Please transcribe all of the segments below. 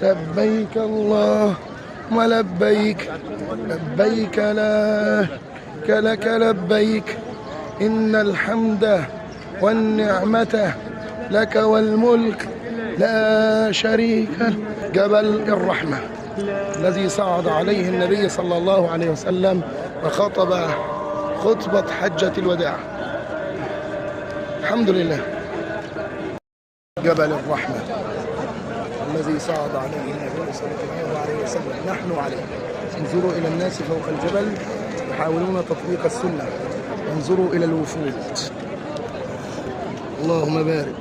لبيك اللهم لبيك، لبيك لا لك لبيك، إن الحمد والنعمة لك والملك لا شريك له. جبل الرحمة الذي صعد عليه النبي صلى الله عليه وسلم وخطب خطبة حجة الوداع. الحمد لله. جبل الرحمة الذي صعد عليه النبي صلى الله عليه وسلم نحن عليه. انظروا إلى الناس فوق الجبل يحاولون تطبيق السنة، انظروا إلى الوفود. اللهم بارك.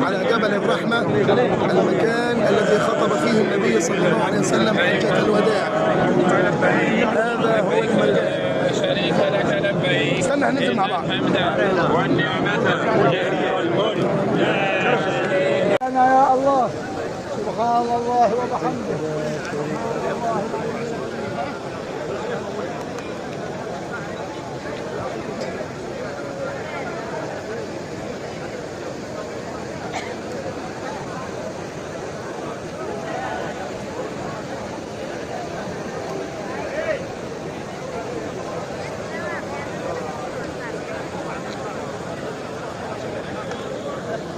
على جبل الرحمة، المكان الذي خطب فيه النبي صلى الله عليه وسلم حجة الوداع. هذا هو المكان. شريك لك لبيك. استنى هننزل مع بعض. يا الله سبحان الله وبحمده.